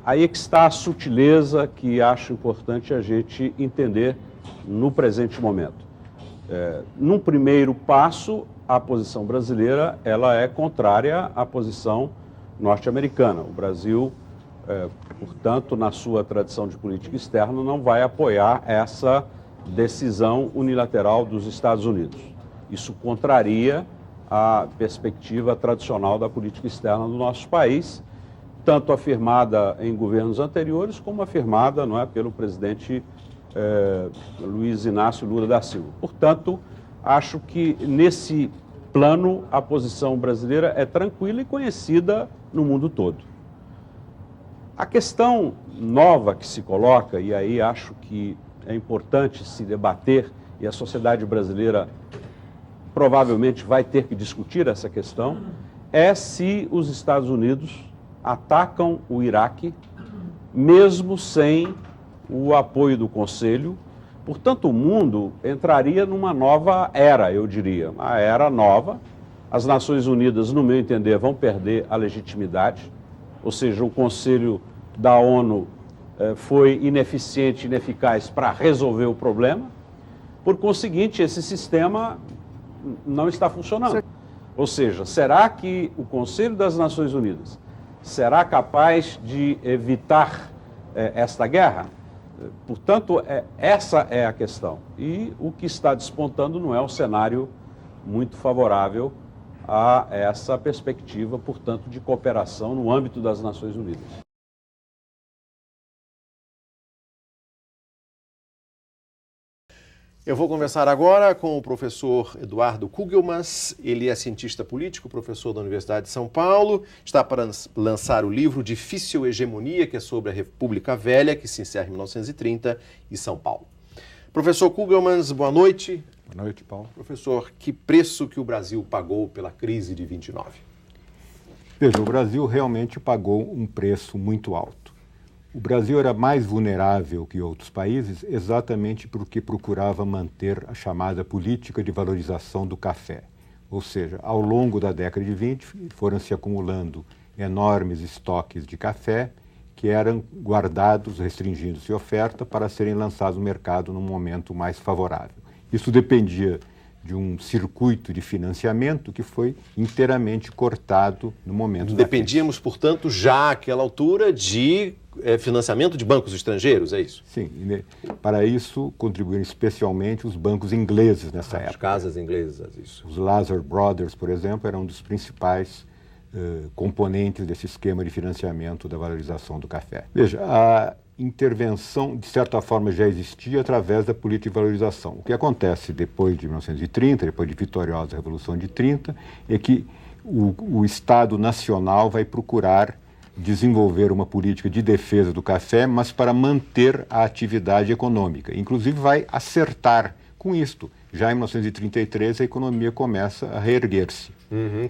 Aí é que está a sutileza que acho importante a gente entender no presente momento. Num primeiro passo, a posição brasileira ela é contrária à posição norte-americana. O Brasil, portanto, na sua tradição de política externa, não vai apoiar essa decisão unilateral dos Estados Unidos. Isso contraria a perspectiva tradicional da política externa do nosso país, tanto afirmada em governos anteriores, como afirmada, não é, pelo presidente Luiz Inácio Lula da Silva. Portanto, acho que nesse plano a posição brasileira é tranquila e conhecida no mundo todo. A questão nova que se coloca, e aí acho que é importante se debater, e a sociedade brasileira provavelmente vai ter que discutir essa questão, é se os Estados Unidos atacam o Iraque, mesmo sem o apoio do Conselho. Portanto, o mundo entraria numa nova era, eu diria, uma era nova. As Nações Unidas, no meu entender, vão perder a legitimidade, ou seja, o Conselho da ONU foi ineficiente, ineficaz para resolver o problema. Por conseguinte, esse sistema não está funcionando. Ou seja, será que o Conselho das Nações Unidas será capaz de evitar esta guerra? Portanto, essa é a questão. E o que está despontando não é um cenário muito favorável a essa perspectiva, portanto, de cooperação no âmbito das Nações Unidas. Eu vou conversar agora com o professor Eduardo Kugelmans. Ele é cientista político, professor da Universidade de São Paulo. Está para lançar o livro Difícil Hegemonia, que é sobre a República Velha, que se encerra em 1930, e São Paulo. Professor Kugelmans, boa noite. Boa noite, Paulo. Professor, que preço que o Brasil pagou pela crise de 29? Veja, o Brasil realmente pagou um preço muito alto. O Brasil era mais vulnerável que outros países exatamente porque procurava manter a chamada política de valorização do café. Ou seja, ao longo da década de 20 foram se acumulando enormes estoques de café que eram guardados, restringindo-se a oferta para serem lançados no mercado num momento mais favorável. Isso dependia de um circuito de financiamento que foi inteiramente cortado no momento da crise. Dependíamos, portanto, já àquela altura de financiamento de bancos estrangeiros, é isso? Sim, para isso contribuíram especialmente os bancos ingleses nessa época. As casas inglesas, isso. Os Lazar Brothers, por exemplo, eram um dos principais componentes desse esquema de financiamento da valorização do café. Veja, a intervenção, de certa forma, já existia através da política de valorização. O que acontece depois de 1930, depois de vitoriosa Revolução de 30, é que o Estado Nacional vai procurar desenvolver uma política de defesa do café, mas para manter a atividade econômica. Inclusive vai acertar com isto. Já em 1933 a economia começa a reerguer-se.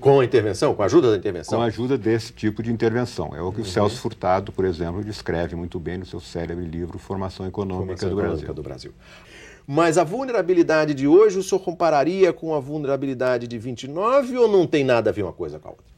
Com a intervenção? Com a ajuda da intervenção? Com a ajuda desse tipo de intervenção. É o que o Celso Furtado, por exemplo, descreve muito bem no seu célebre livro Formação Econômica do Brasil. Mas a vulnerabilidade de hoje o senhor compararia com a vulnerabilidade de 29 ou não tem nada a ver uma coisa com a outra?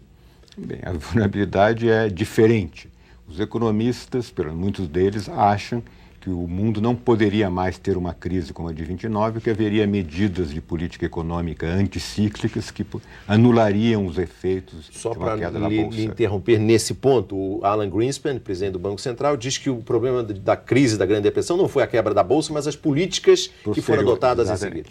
Bem, a vulnerabilidade é diferente. Os economistas, muitos deles, acham que o mundo não poderia mais ter uma crise como a de 29, que haveria medidas de política econômica anticíclicas que anulariam os efeitos de uma queda da Bolsa. Só para lhe interromper nesse ponto, o Alan Greenspan, presidente do Banco Central, diz que o problema da crise da Grande Depressão não foi a quebra da Bolsa, mas as políticas que foram adotadas em seguida.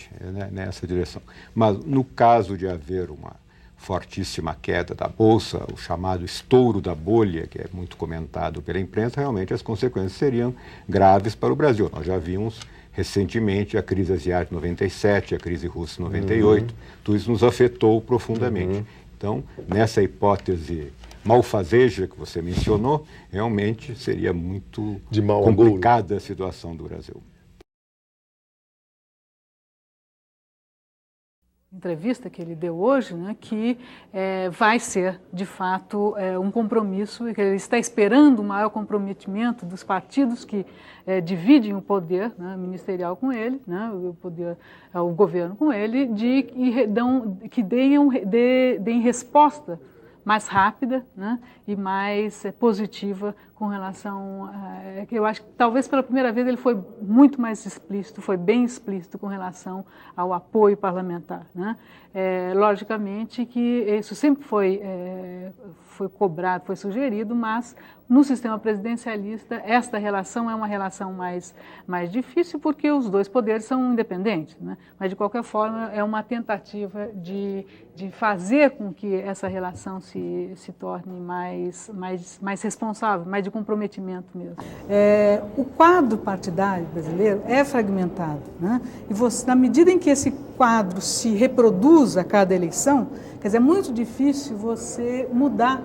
Nessa direção. Mas no caso de haver uma fortíssima queda da Bolsa, o chamado estouro da bolha, que é muito comentado pela imprensa, realmente as consequências seriam graves para o Brasil. Nós já vimos recentemente a crise asiática em 97, a crise russa em 98, tudo isso nos afetou profundamente. Então, nessa hipótese malfazeja que você mencionou, realmente seria muito complicada a situação do Brasil. Entrevista que ele deu hoje, né, que vai ser, de fato, um compromisso, e que ele está esperando um maior comprometimento dos partidos que dividem o poder, né, ministerial com ele, né, o governo com ele, que deem resposta mais rápida, né, e mais positiva com relação que eu acho que talvez pela primeira vez ele foi muito mais explícito, foi bem explícito com relação ao apoio parlamentar, né? Logicamente que isso sempre foi cobrado, foi sugerido, mas no sistema presidencialista esta relação é uma relação mais difícil porque os dois poderes são independentes, né? Mas de qualquer forma é uma tentativa de fazer com que essa relação se torne mais responsável, mais de comprometimento mesmo. O quadro partidário brasileiro é fragmentado, né? E você, na medida em que esse quadro se reproduz a cada eleição, quer dizer, é muito difícil você mudar,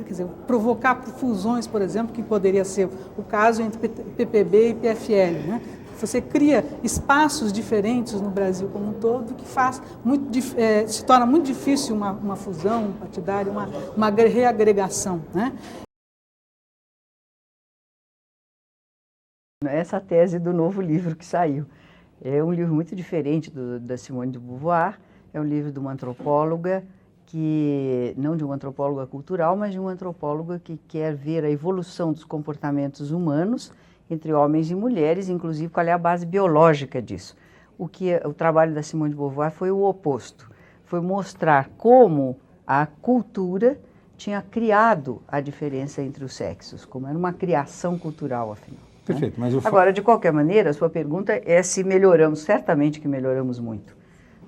quer dizer, provocar fusões, por exemplo, que poderia ser o caso entre PPB e PFL, né? Você cria espaços diferentes no Brasil como um todo que se torna muito difícil uma fusão partidária, uma reagregação, né? Essa tese do novo livro que saiu. É um livro muito diferente da Simone de Beauvoir, é um livro de uma antropóloga, não de uma antropóloga cultural, mas de uma antropóloga que quer ver a evolução dos comportamentos humanos entre homens e mulheres, inclusive qual é a base biológica disso. O trabalho da Simone de Beauvoir foi o oposto, foi mostrar como a cultura tinha criado a diferença entre os sexos, como era uma criação cultural, afinal. Perfeito, né? Agora, de qualquer maneira, a sua pergunta é se melhoramos, certamente que melhoramos muito.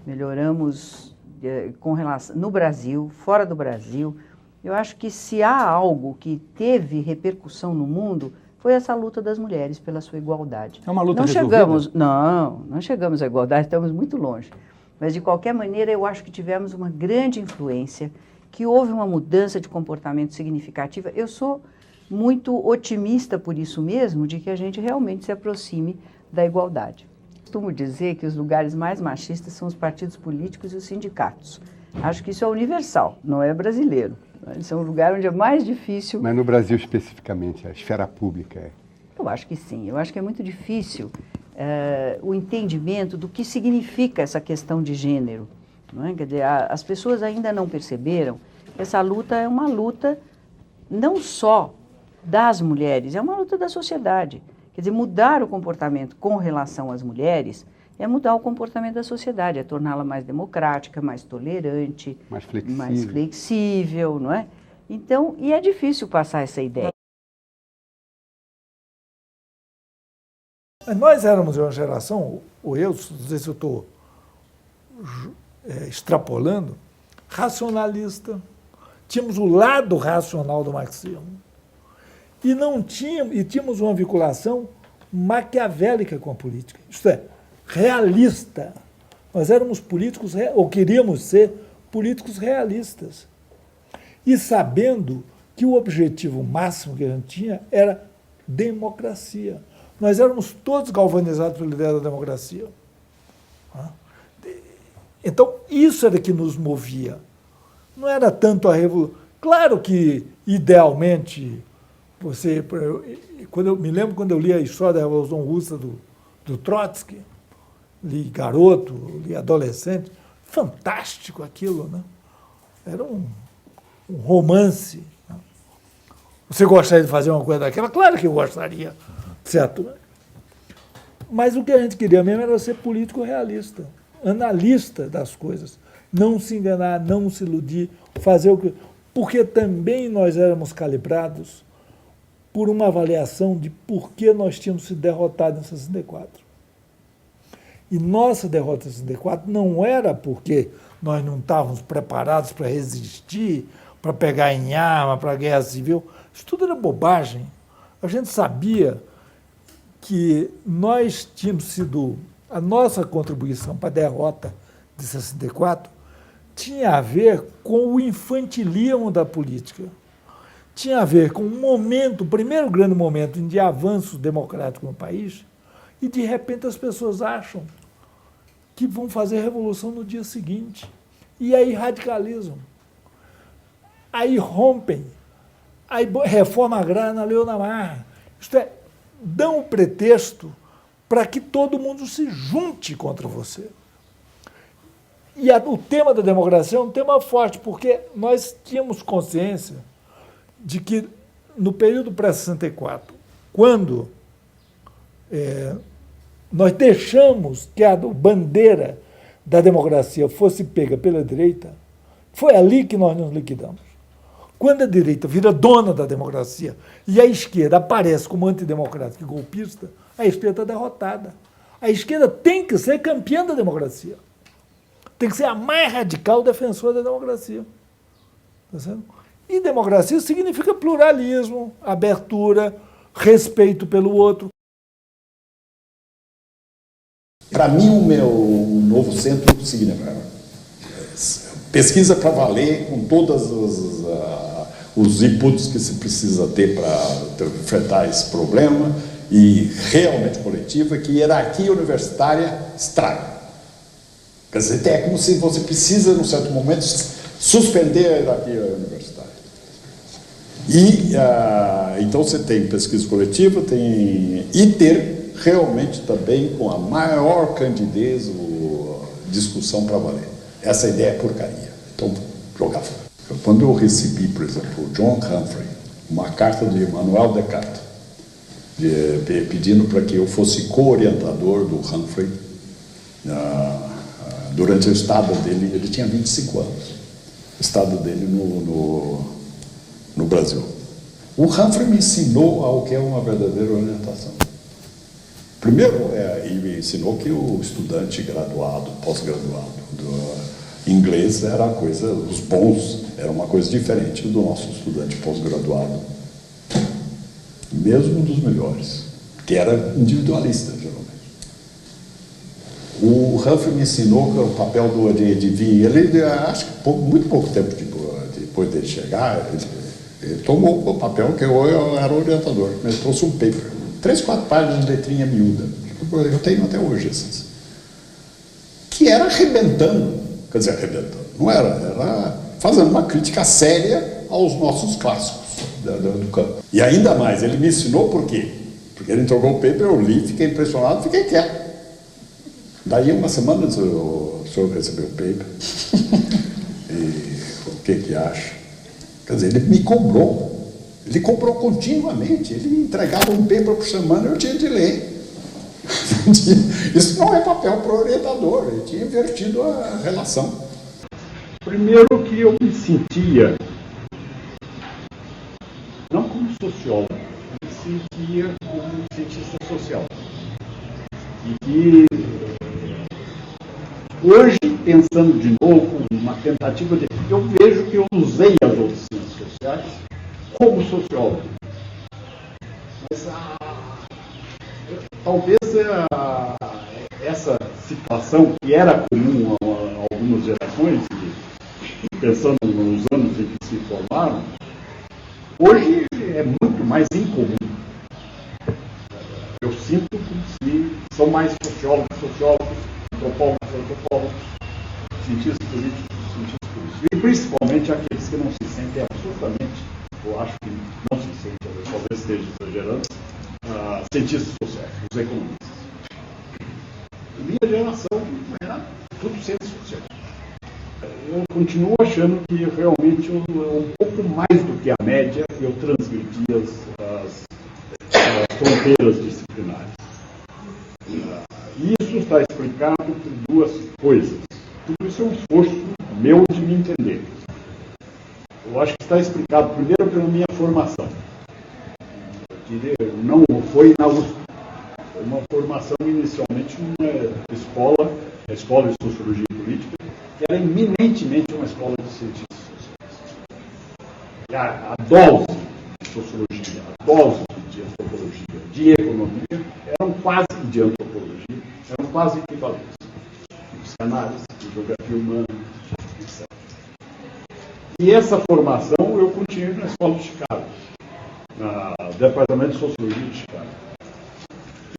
Melhoramos com relação no Brasil, fora do Brasil. Eu acho que se há algo que teve repercussão no mundo, foi essa luta das mulheres pela sua igualdade. É uma luta Não chegamos à igualdade, estamos muito longe. Mas, de qualquer maneira, eu acho que tivemos uma grande influência, que houve uma mudança de comportamento significativa. Eu sou muito otimista por isso mesmo, de que a gente realmente se aproxime da igualdade. Costumo dizer que os lugares mais machistas são os partidos políticos e os sindicatos. Acho que isso é universal, não é brasileiro. Isso é um lugar onde é mais difícil... Mas no Brasil especificamente, a esfera pública é? Eu acho que sim. Eu acho que é muito difícil o entendimento do que significa essa questão de gênero. Não é? Quer dizer, as pessoas ainda não perceberam que essa luta é uma luta não só das mulheres, é uma luta da sociedade. Quer dizer, mudar o comportamento com relação às mulheres é mudar o comportamento da sociedade, é torná-la mais democrática, mais tolerante, mais flexível, não é? Então, e é difícil passar essa ideia. Nós éramos uma geração, ou eu, não sei se eu estou extrapolando, racionalista. Tínhamos o lado racional do marxismo. E tínhamos uma vinculação maquiavélica com a política. Isto é, realista. Nós éramos políticos, ou queríamos ser políticos realistas. E sabendo que o objetivo máximo que a gente tinha era democracia. Nós éramos todos galvanizados pela ideia da democracia. Então, isso era que nos movia. Não era tanto a revolução. Claro que, idealmente, me lembro quando eu li a história da Revolução Russa do Trotsky, li garoto, li adolescente, fantástico aquilo, né? Era um romance. Né? Você gostaria de fazer uma coisa daquela? Claro que eu gostaria, certo? Mas o que a gente queria mesmo era ser político realista, analista das coisas, não se enganar, não se iludir, fazer o que... Porque também nós éramos calibrados por uma avaliação de por que nós tínhamos sido derrotados em 64. E nossa derrota em 64 não era porque nós não estávamos preparados para resistir, para pegar em arma, para a guerra civil. Isso tudo era bobagem. A gente sabia que nós tínhamos sido... A nossa contribuição para a derrota de 64 tinha a ver com o infantilismo da política. Tinha a ver com um momento, o primeiro grande momento de avanço democrático no país, e de repente as pessoas acham que vão fazer revolução no dia seguinte. E aí radicalizam. Aí rompem. Aí reforma agrária na Leona Marra. Isto é, dão o pretexto para que todo mundo se junte contra você. E o tema da democracia é um tema forte, porque nós tínhamos consciência de que no período pré-64, quando nós deixamos que a bandeira da democracia fosse pega pela direita, foi ali que nós nos liquidamos. Quando a direita vira dona da democracia e a esquerda aparece como antidemocrática e golpista, a esquerda está derrotada. A esquerda tem que ser campeã da democracia. Tem que ser a mais radical defensora da democracia. Tá certo? E democracia significa pluralismo, abertura, respeito pelo outro. Para mim, o meu novo centro significa pesquisa para valer, com todos os inputs que se precisa ter para enfrentar esse problema, e realmente coletiva, que hierarquia universitária estraga. Quer dizer, é como se você precisa, num certo momento, suspender a hierarquia universitária. E, então, você tem pesquisa coletiva, e ter realmente também com a maior candidez discussão para valer. Essa ideia é porcaria. Então, jogar fora. Quando eu recebi, por exemplo, o John Humphrey, uma carta de Emmanuel Descartes, pedindo para que eu fosse co-orientador do Humphrey durante o estado dele, ele tinha 25 anos, o estado dele no Brasil. O Humphrey me ensinou ao que é uma verdadeira orientação. Primeiro, ele me ensinou que o estudante graduado, pós-graduado do inglês era a coisa, os bons, era uma coisa diferente do nosso estudante pós-graduado, mesmo dos melhores, que era individualista, geralmente. O Humphrey me ensinou que o papel de vir, ele, acho que muito pouco tempo depois dele chegar, ele tomou o papel que eu era orientador, mas trouxe um paper, 3, 4 páginas de letrinha miúda, eu tenho até hoje esses, que era arrebentando, quer dizer, arrebentando, não era fazendo uma crítica séria aos nossos clássicos do campo. E ainda mais, ele me ensinou por quê? Porque ele entregou o paper, eu li, fiquei impressionado, fiquei quieto. Daí, uma semana, o senhor recebeu o paper. E o que acha? Quer dizer, ele me cobrou. Ele cobrou continuamente. Ele entregava um paper por semana, eu tinha de ler. Isso não é papel para o orientador, ele tinha invertido a relação. Primeiro que eu me sentia, não como sociólogo, eu me sentia como cientista social. E que hoje, pensando de novo, uma tentativa de... Eu vejo que eu usei as outras ciências sociais como sociólogo. Mas talvez essa situação que era comum a algumas gerações, pensando nos anos em que se formaram, hoje é muito mais incomum. Eu sinto como se são mais sociólogos, antropólogos, cientistas políticos, e principalmente aqueles que não se sentem absolutamente, eu acho que não se sentem, talvez esteja exagerando, cientistas sociais, os economistas. A minha geração era tudo ciência social. Eu continuo achando que realmente um pouco mais do que a média eu transgredi as fronteiras disciplinares. Isso está explicado por duas coisas. Tudo isso é um esforço meu de me entender. Eu acho que está explicado primeiro pela minha formação. Não foi na USP. Foi uma formação inicialmente numa escola, a Escola de Sociologia e Política, que era eminentemente uma escola de cientistas sociais. E a dose de sociologia, a dose de antropologia, de economia, eram quase, de antropologia, eram quase equivalentes. Psicanálise, geografia humana, etc. E essa formação eu continuei na Escola de Chicago, no Departamento de Sociologia de Chicago.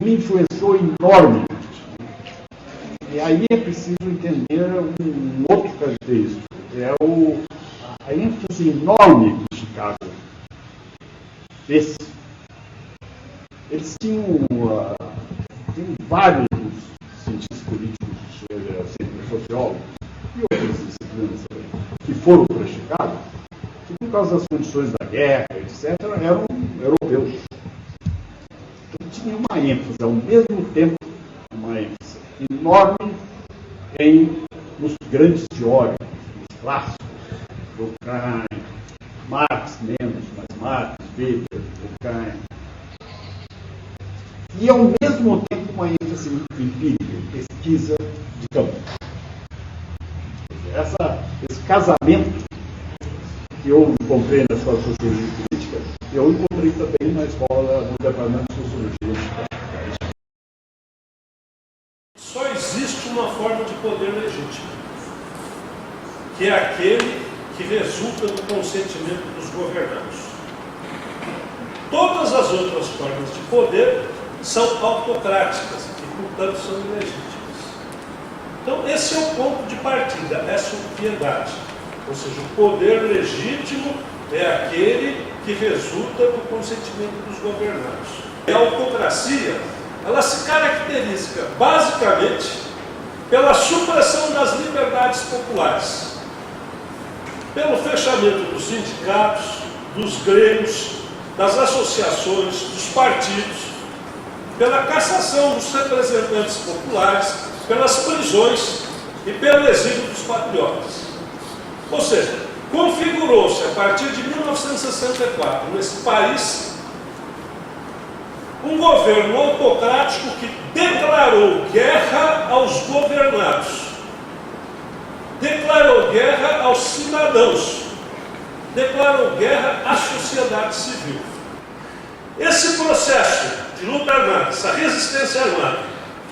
Me influenciou enormemente. E aí é preciso entender um outro característico, que é a ênfase enorme que Chicago fez. Eles tinham vários cientistas políticos, sociólogos e outras disciplinas também, que foram para Chicago, que por causa das condições da guerra, etc., eram tinha uma ênfase, ao mesmo tempo, uma ênfase enorme nos grandes teóricos, nos clássicos, Durkheim, Marx menos, mas Marx, Weber, Durkheim. E, ao mesmo tempo, uma ênfase empírica, pesquisa de campo. Esse casamento que eu encontrei na escola de sociologia política, eu encontrei também na escola, no departamento de sociologia. Só existe uma forma de poder legítimo, que é aquele que resulta do consentimento dos governados. Todas as outras formas de poder são autocráticas e, portanto, são ilegítimas. Então, esse é o ponto de partida, essa piedade. Ou seja, o poder legítimo é aquele que resulta do consentimento dos governados. E a autocracia, ela se caracteriza basicamente pela supressão das liberdades populares, pelo fechamento dos sindicatos, dos grêmios, das associações, dos partidos, pela cassação dos representantes populares, pelas prisões e pelo exílio dos patriotas. Ou seja, configurou-se a partir de 1964 nesse país um governo autocrático que declarou guerra aos governados, declarou guerra aos cidadãos, declarou guerra à sociedade civil. Esse processo de luta armada, essa resistência armada,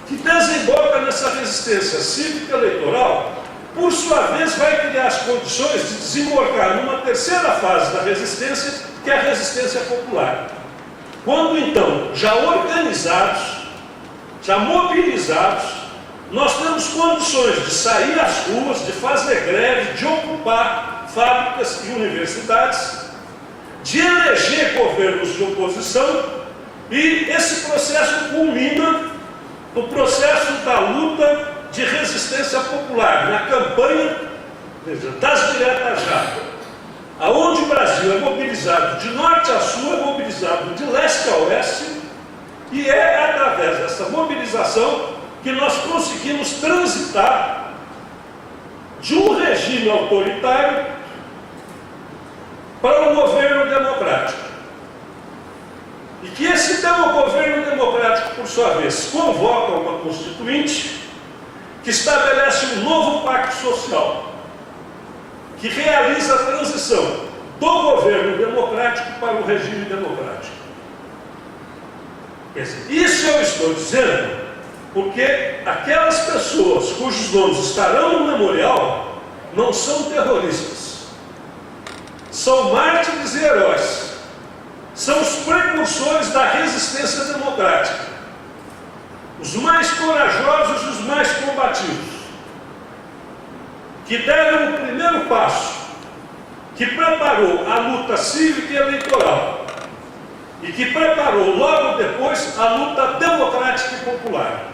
que desemboca nessa resistência cívica eleitoral, por sua vez vai criar as condições de desembocar numa terceira fase da resistência, que é a resistência popular. Quando então, já organizados, já mobilizados, nós temos condições de sair às ruas, de fazer greve, de ocupar fábricas e universidades, de eleger governos de oposição, e esse processo culmina no processo da luta de resistência popular, na campanha das diretas já, aonde o Brasil é mobilizado de norte a sul, é mobilizado de leste a oeste, e é através dessa mobilização que nós conseguimos transitar de um regime autoritário para um governo democrático. E que esse governo democrático, por sua vez, convoca uma constituinte que estabelece um novo pacto social, que realiza a transição do governo democrático para o regime democrático. Quer dizer, isso eu estou dizendo porque aquelas pessoas cujos nomes estarão no memorial não são terroristas, são mártires e heróis, são os precursores da resistência democrática, os mais corajosos e os mais combativos, que deram o primeiro passo, que preparou a luta cívica e eleitoral, e que preparou logo depois a luta democrática e popular.